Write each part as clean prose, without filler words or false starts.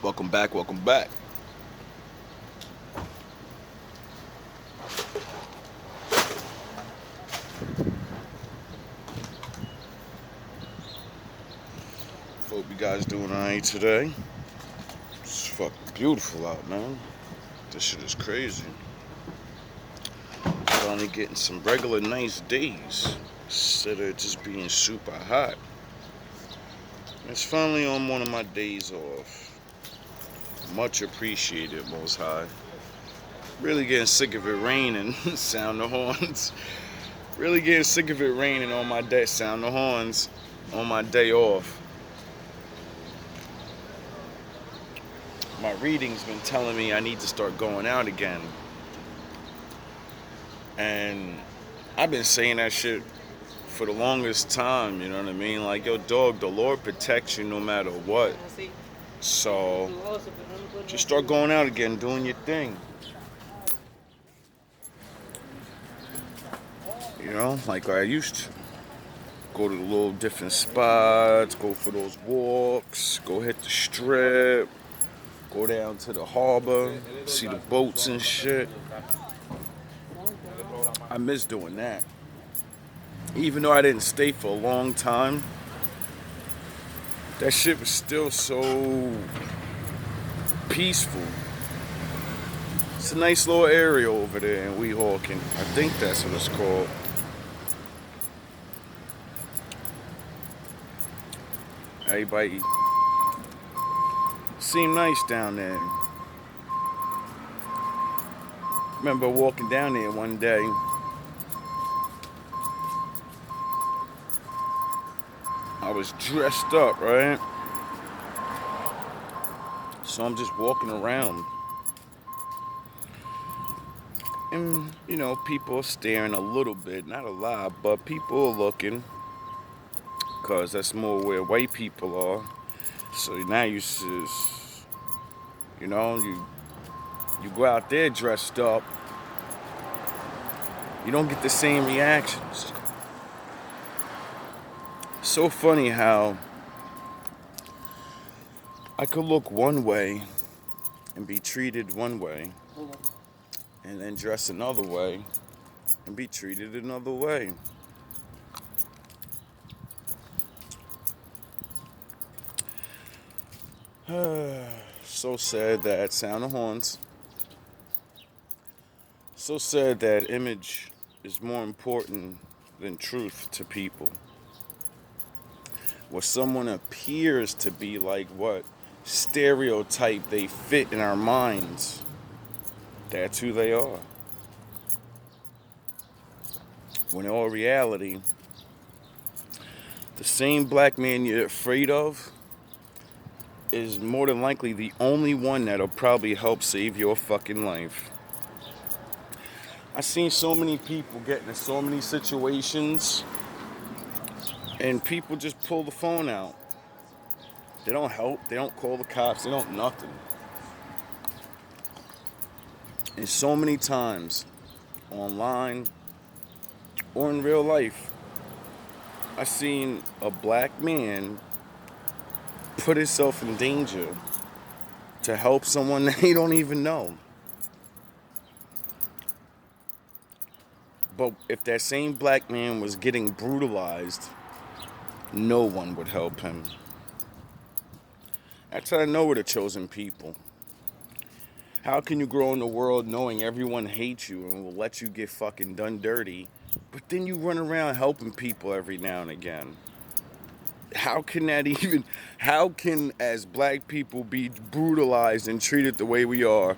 Welcome back, welcome back. Hope you guys doing alright today. It's fucking beautiful out, man. This shit is crazy. Finally getting some regular nice days instead of just being super hot. It's finally on one of my days off. Much appreciated, Most High. Really getting sick of it raining. Sound the horns. Really getting sick of it raining on my day. Sound the horns on my day off. My reading's been telling me I need to start going out again. And I've been saying that shit for the longest time, you know what I mean? Like, yo, dog, the Lord protects you no matter what. So, just start going out again, doing your thing. You know, like I used to. Go to the little different spots, go for those walks, go hit the strip, go down to the harbor, see the boats and shit. I miss doing that. Even though I didn't stay for a long time, that shit was still so peaceful. It's a nice little area over there in Weehawken. I think that's what it's called. Everybody seemed nice down there. Remember walking down there one day. I was dressed up, right? So I'm just walking around. And, you know, people are staring a little bit, not a lot, but people are looking. Because that's more where white people are. So now you just, you know, you go out there dressed up, you don't get the same reactions. So funny how I could look one way and be treated one way, and then dress another way and be treated another way. So sad that sound of horns. So sad that image is more important than truth to people. What someone appears to be like what stereotype they fit in our minds, that's who they are. When in all reality, the same black man you're afraid of is more than likely the only one that'll probably help save your fucking life. I've seen so many people get into so many situations and people just pull the phone out. They don't help, they don't call the cops, they don't nothing. And so many times, online or in real life, I've seen a black man put himself in danger to help someone they don't even know. But if that same black man was getting brutalized, no one would help him. That's how I know we're the chosen people. How can you grow in the world knowing everyone hates you and will let you get fucking done dirty, but then you run around helping people every now and again? How can as black people be brutalized and treated the way we are?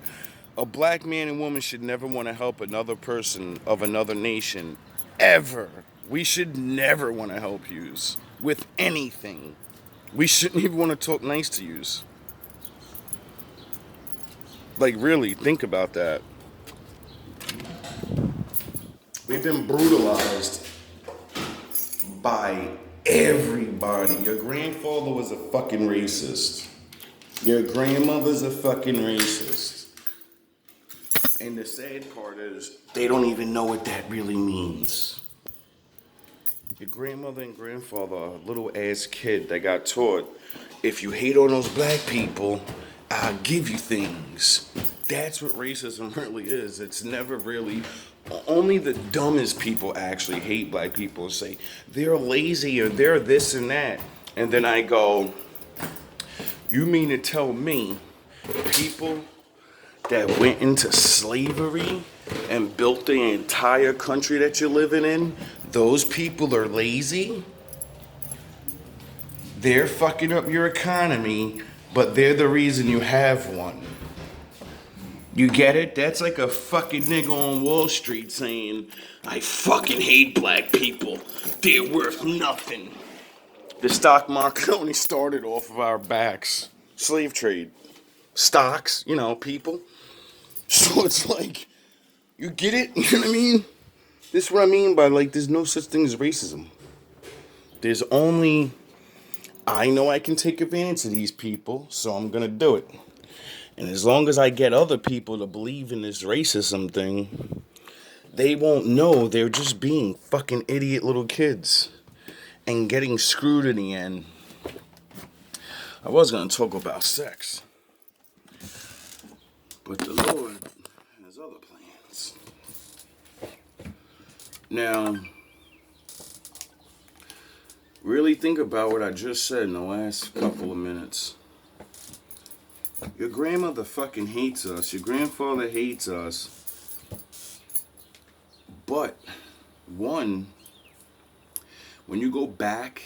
A black man and woman should never want to help another person of another nation, ever. We should never want to help yous with anything. We shouldn't even want to talk nice to yous. Like, really, think about that. We've been brutalized by everybody. Your grandfather was a fucking racist. Your grandmother's a fucking racist. And the sad part is, they don't even know what that really means. Your grandmother and grandfather are a little ass kid that got taught, if you hate on those black people, I'll give you things. That's what racism really is. It's never really. Only the dumbest people actually hate black people and say they're lazy or they're this and that. And then I go, you mean to tell me people that went into slavery and built the entire country that you're living in, those people are lazy? They're fucking up your economy, but they're the reason you have one. You get it? That's like a fucking nigga on Wall Street saying, I fucking hate black people. They're worth nothing. The stock market only started off of our backs. Slave trade. Stocks, people. So it's like, you get it? You know what I mean? This is what I mean by, like, there's no such thing as racism. There's only, I know I can take advantage of these people, so I'm gonna do it. And as long as I get other people to believe in this racism thing, they won't know they're just being fucking idiot little kids and getting screwed in the end. I was gonna talk about sex, but the Lord has other plans. Now, really think about what I just said in the last couple of minutes. Your grandmother fucking hates us. Your grandfather hates us. But, one, when you go back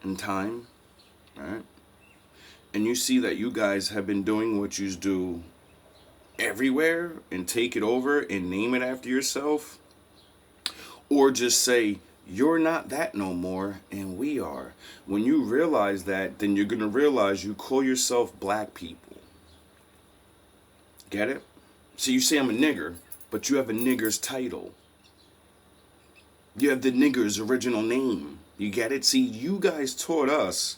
in time, right, and you see that you guys have been doing what you do everywhere and take it over and name it after yourself, or just say, you're not that no more, and we are. When you realize that, then you're going to realize you call yourself black people. Get it? So you say I'm a nigger, but you have a nigger's title. You have the nigger's original name. You get it? See, you guys taught us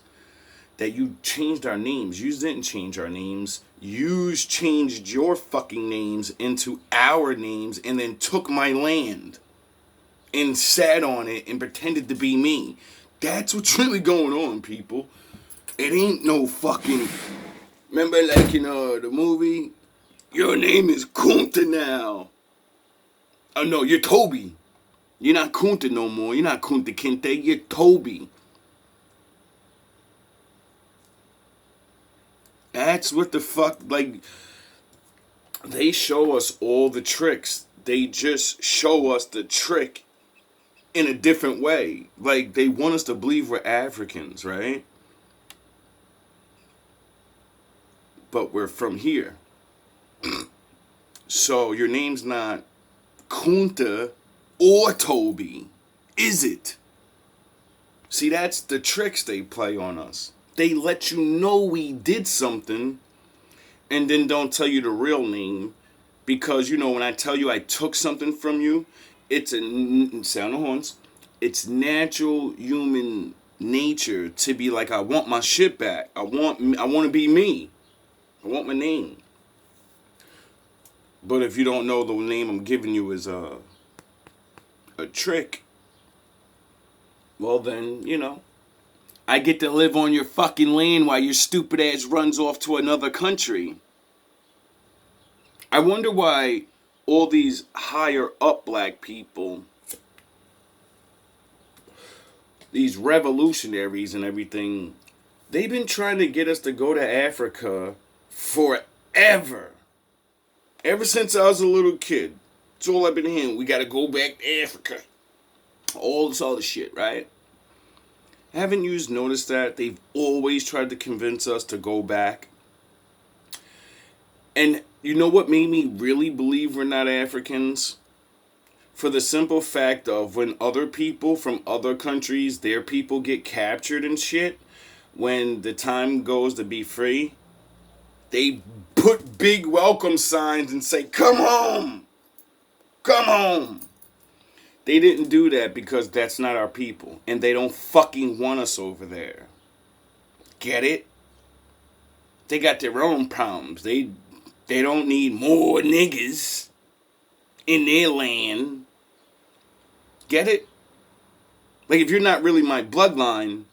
that you changed our names. You didn't change our names. You changed your fucking names into our names and then took my land and sat on it and pretended to be me. That's what's really going on, people. It ain't no fucking... Remember, like in the movie? Your name is Kunta now. Oh, no, you're Toby. You're not Kunta no more. You're not Kunta Kinte. You're Toby. That's what the fuck... Like, they show us all the tricks. They just show us the trick in a different way. Like, they want us to believe we're Africans, right? But we're from here. So your name's not Kunta or Toby, is it? See, that's the tricks they play on us. They let you know we did something and then don't tell you the real name, because, when I tell you I took something from you, it's sound the horns. It's natural human nature to be like, I want my shit back. I want to be me. I want my name. But if you don't know the name I'm giving you is a trick, well then, I get to live on your fucking land while your stupid ass runs off to another country. I wonder why all these higher up black people, these revolutionaries and everything, they've been trying to get us to go to Africa forever. Ever since I was a little kid. It's all I've been hearing. We gotta go back to Africa. All this other shit, right? Haven't you noticed that? They've always tried to convince us to go back. And you know what made me really believe we're not Africans? For the simple fact of when other people from other countries, their people get captured and shit, when the time goes to be free, they put big welcome signs and say, come home! Come home! They didn't do that because that's not our people. And they don't fucking want us over there. Get it? They got their own problems. They don't need more niggas in their land. Get it? Like, if you're not really my bloodline,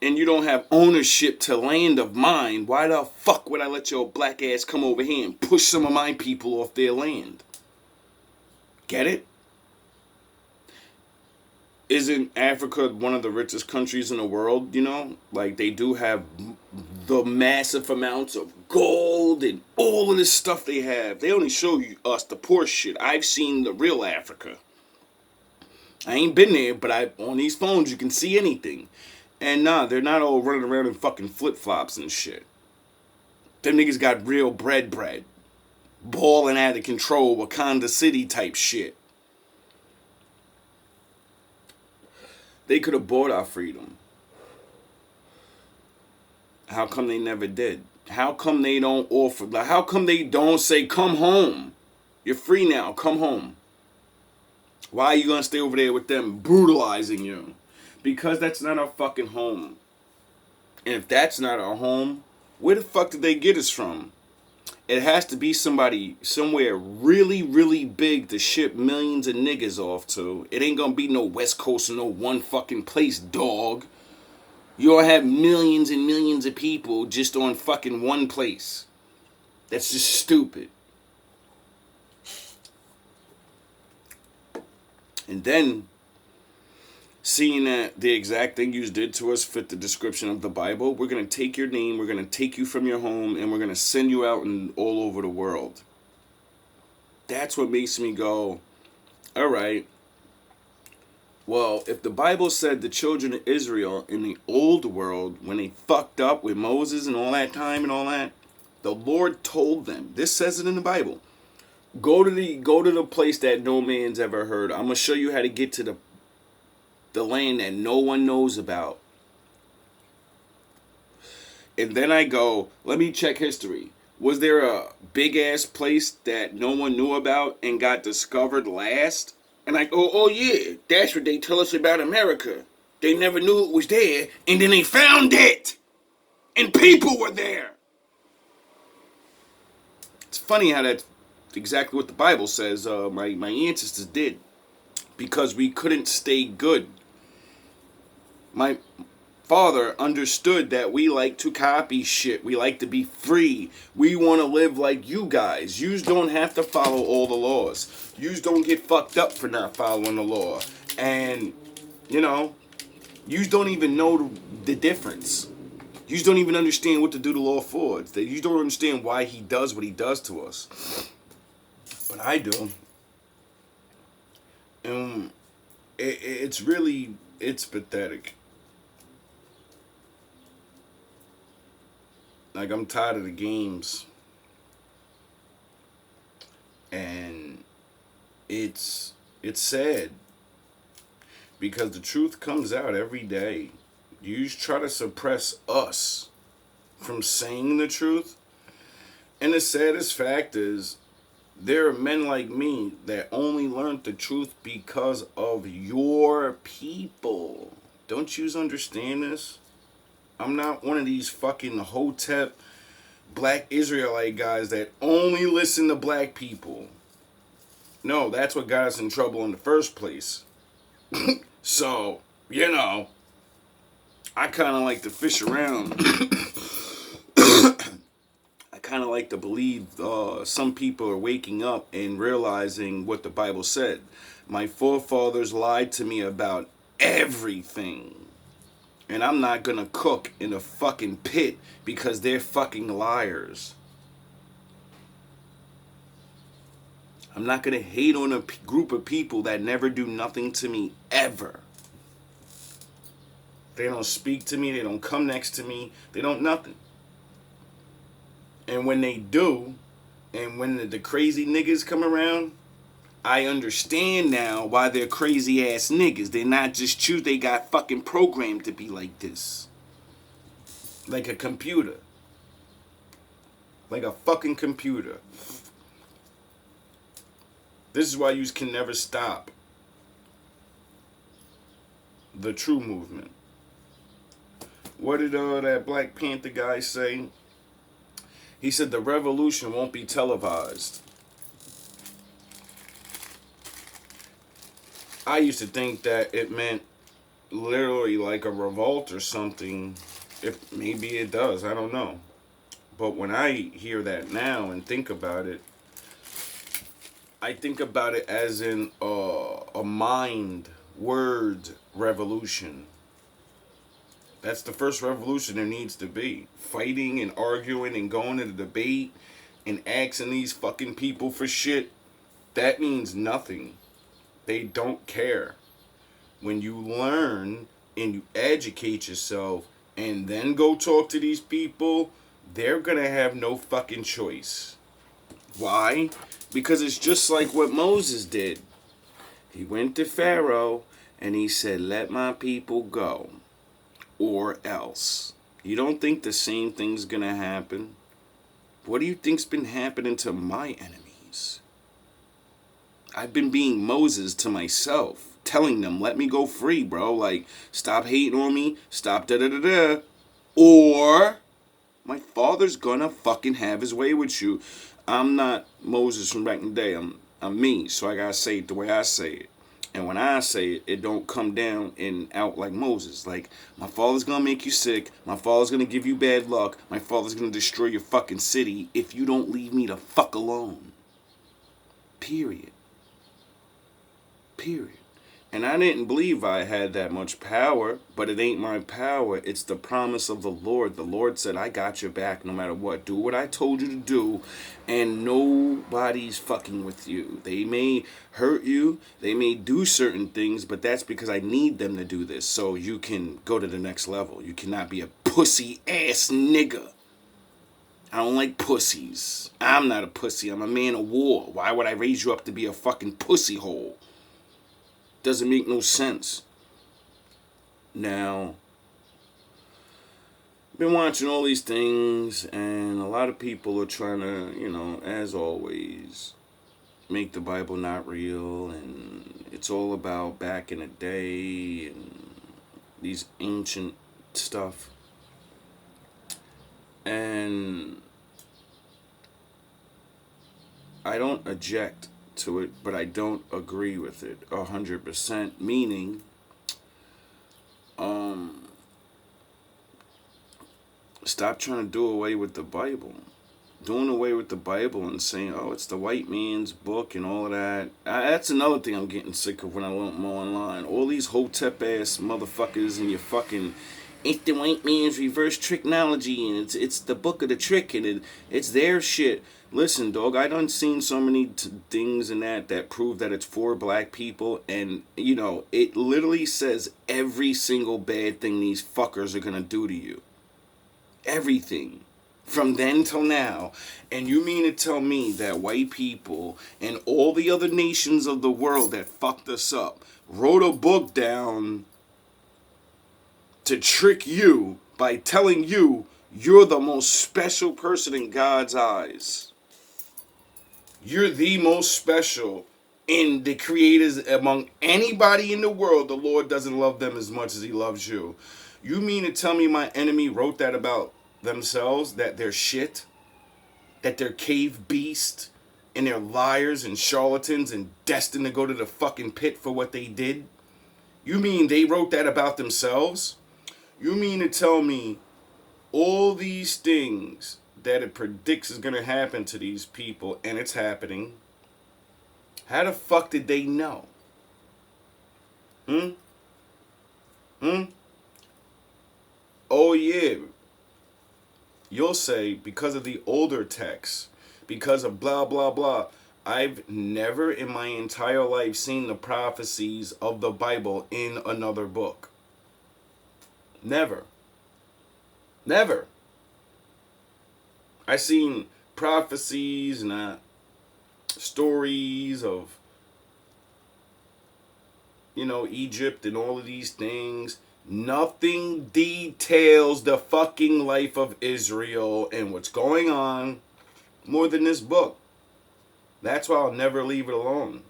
and you don't have ownership to land of mine, why the fuck would I let your black ass come over here and push some of my people off their land? Get it? Isn't Africa one of the richest countries in the world, you know? Like, they do have the massive amounts of gold and all of this stuff they have. They only show you us the poor shit. I've seen the real Africa. I ain't been there, but on these phones you can see anything. And nah, they're not all running around in fucking flip-flops and shit. Them niggas got real bread. Balling out of control, Wakanda City type shit. They could have bought our freedom. How come they never did? How come they don't offer? Like, how come they don't say, come home? You're free now, come home. Why are you going to stay over there with them brutalizing you? Because that's not our fucking home. And if that's not our home, where the fuck did they get us from? It has to be somebody somewhere really, really big to ship millions of niggas off to. It ain't gonna be no West Coast or no one fucking place, dog. You all have millions and millions of people just on fucking one place. That's just stupid. And then, seeing that the exact thing you did to us fit the description of the Bible, we're going to take your name, we're going to take you from your home, and we're going to send you out all over the world. That's what makes me go, all right, well, if the Bible said the children of Israel in the old world, when they fucked up with Moses and all that time and all that, the Lord told them, this says it in the Bible, go to the place that no man's ever heard. I'm going to show you how to get to the land that no one knows about. And then I go, let me check history. Was there a big ass place that no one knew about and got discovered last? And I go, oh yeah, that's what they tell us about America. They never knew it was there, and then they found it. And people were there. It's funny how that's exactly what the Bible says my ancestors did. Because we couldn't stay good. My father understood that we like to copy shit. We like to be free. We want to live like you guys. Yous don't have to follow all the laws. Yous don't get fucked up for not following the law. And, you know, yous don't even know the difference. Yous don't even understand what to do the law for. You don't understand why he does what he does to us. But I do. And it's pathetic. Like, I'm tired of the games. And it's sad. Because the truth comes out every day. You try to suppress us from saying the truth. And the saddest fact is, there are men like me that only learned the truth because of your people. Don't you understand this? I'm not one of these fucking Hotep black Israelite guys that only listen to black people. No, that's what got us in trouble in the first place. So, you know, I kind of like to fish around. I kind of like to believe some people are waking up and realizing what the Bible said. My forefathers lied to me about everything. And I'm not gonna cook in a fucking pit because they're fucking liars. I'm not gonna hate on a group of people that never do nothing to me ever. They don't speak to me, they don't come next to me, they don't nothing. And when they do, and when the crazy niggas come around, I understand now why they're crazy ass niggas. They're not just you, they got fucking programmed to be like this. Like a computer. Like a fucking computer. This is why you can never stop the true movement. What did that Black Panther guy say? He said the revolution won't be televised. I used to think that it meant literally like a revolt or something. If maybe it does, I don't know. But when I hear that now and think about it, I think about it as in a mind word revolution. That's the first revolution there needs to be. Fighting and arguing and going to the debate and asking these fucking people for shit. That means nothing. They don't care. When you learn and you educate yourself and then go talk to these people, they're gonna have no fucking choice. Why? Because it's just like what Moses did. He went to Pharaoh and he said, "Let my people go, or else." You don't think the same thing's gonna happen? What do you think's been happening to my enemies? I've been being Moses to myself, telling them, "Let me go free, bro. Like, stop hating on me, stop da da da da, or my father's gonna fucking have his way with you." I'm not Moses from back in the day. I'm me, so I gotta say it the way I say it. And when I say it, it don't come down and out like Moses. Like, my father's gonna make you sick. My father's gonna give you bad luck. My father's gonna destroy your fucking city if you don't leave me the fuck alone. Period. Period. And I didn't believe I had that much power, but it ain't my power. It's the promise of the Lord. The Lord said, "I got your back no matter what. Do what I told you to do, and nobody's fucking with you. They may hurt you, they may do certain things, but that's because I need them to do this so you can go to the next level. You cannot be a pussy ass nigga. I don't like pussies. I'm not a pussy. I'm a man of war. Why would I raise you up to be a fucking pussy hole? Doesn't make no sense." Now, been watching all these things, and a lot of people are trying to, as always, make the Bible not real, and it's all about back in the day and these ancient stuff. And I don't object to it, but I don't agree with it 100%. Meaning, stop trying to do away with the Bible. Doing away with the Bible and saying, "Oh, it's the white man's book" and all of that. That's another thing I'm getting sick of when I look more online. All these hotep ass motherfuckers and your fucking, "It's the white man's reverse tricknology and it's the book of the trick and it's their shit." Listen, dog, I done seen so many things in that prove that it's for black people, and it literally says every single bad thing these fuckers are gonna do to you. Everything. From then till now. And you mean to tell me that white people and all the other nations of the world that fucked us up wrote a book down to trick you by telling you you're the most special person in God's eyes? You're the most special in the creators among anybody in the world. The Lord doesn't love them as much as he loves you. You mean to tell me my enemy wrote that about themselves, that they're shit, that they're cave beasts, and they're liars and charlatans and destined to go to the fucking pit for what they did? You mean they wrote that about themselves? You mean to tell me all these things that it predicts is going to happen to these people, and it's happening? How the fuck did they know? Oh yeah. You'll say, because of the older texts, because of blah, blah, blah. I've never in my entire life seen the prophecies of the Bible in another book. Never. Never. I seen prophecies and stories of, Egypt and all of these things. Nothing details the fucking life of Israel and what's going on more than this book. That's why I'll never leave it alone.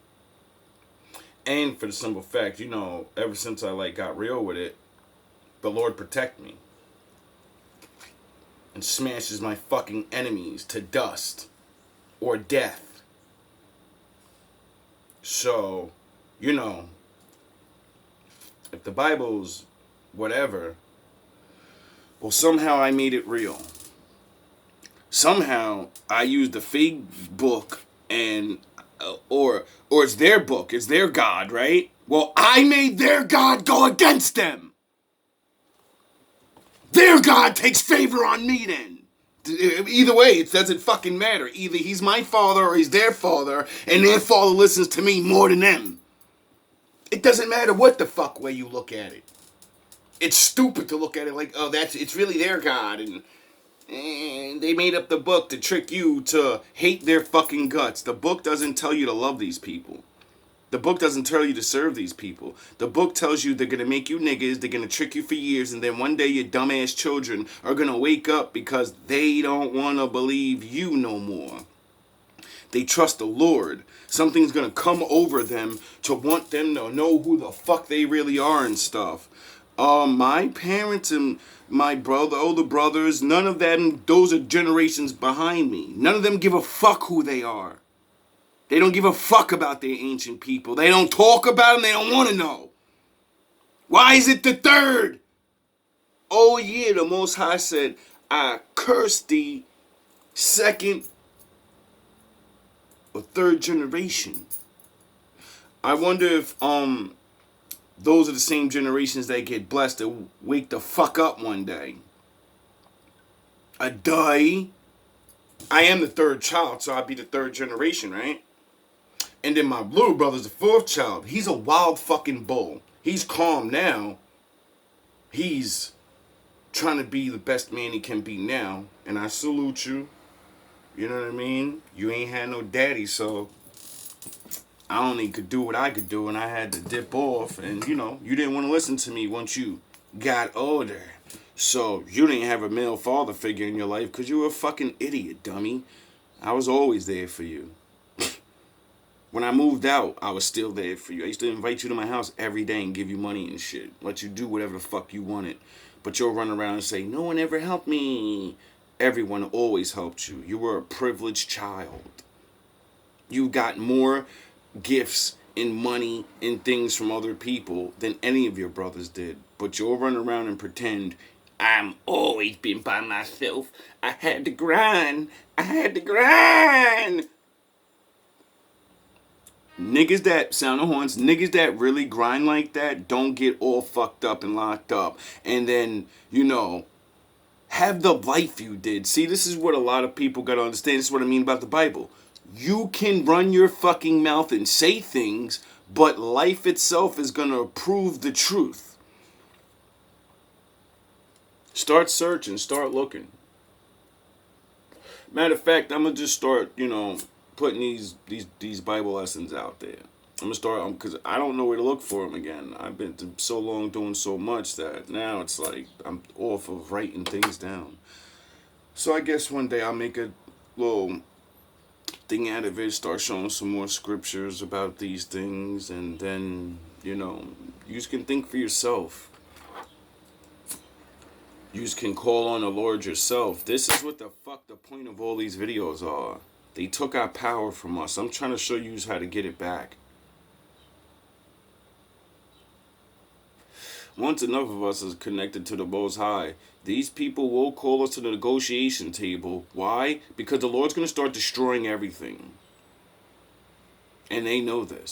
And for the simple fact, ever since I got real with it, the Lord protect me and smashes my fucking enemies to dust or death. So, If the Bible's whatever, well, somehow I made it real. Somehow I used a fake book and or it's their book, it's their God, right? Well, I made their God go against them. Their God takes favor on me then. Either way, it doesn't fucking matter. Either he's my father or he's their father, and their father listens to me more than them. It doesn't matter what the fuck way you look at it. It's stupid to look at it like, oh, it's really their God, and they made up the book to trick you to hate their fucking guts. The book doesn't tell you to love these people. The book doesn't tell you to serve these people. The book tells you they're going to make you niggas, they're going to trick you for years, and then one day your dumbass children are going to wake up because they don't want to believe you no more. They trust the Lord. Something's going to come over them to want them to know who the fuck they really are and stuff. My parents and my older brothers, none of them, those are generations behind me. None of them give a fuck who they are. They don't give a fuck about their ancient people. They don't talk about them. They don't want to know. Why is it the third? Oh yeah, the Most High said, I curse the second or third generation. I wonder if those are the same generations that get blessed to wake the fuck up one day. A die. I am the third child, so I'd be the third generation, right? And then my little brother's the fourth child. He's a wild fucking bull. He's calm now. He's trying to be the best man he can be now. And I salute you. You know what I mean? You ain't had no daddy, so I only could do what I could do, and I had to dip off. And, you know, you didn't want to listen to me once you got older. So you didn't have a male father figure in your life because you were a fucking idiot, dummy. I was always there for you. When I moved out, I was still there for you. I used to invite you to my house every day and give you money and shit. Let you do whatever the fuck you wanted. But you'll run around and say, no one ever helped me. Everyone always helped you. You were a privileged child. You got more gifts and money and things from other people than any of your brothers did. But you'll run around and pretend, I'm always been by myself. I had to grind. Niggas that sound the horns, niggas that really grind like that don't get all fucked up and locked up. And then, you know, have the life you did. See, this is what a lot of people gotta understand. This is what I mean about the Bible. You can run your fucking mouth and say things, but life itself is gonna prove the truth. Start searching, start looking. Matter of fact, I'm gonna just start, you know, putting these Bible lessons out there. I'm gonna start because I don't know where to look for them again. I've been so long doing so much that now it's like I'm off of writing things down. So I guess one day I'll make a little thing out of it, start showing some more scriptures about these things, and then, you know, you can think for yourself. You can call on the Lord yourself. This is what the fuck the point of all these videos are. They took our power from us. I'm trying to show you how to get it back. Once enough of us is connected to the Most High, these people will call us to the negotiation table. Why? Because the Lord's going to start destroying everything. And they know this.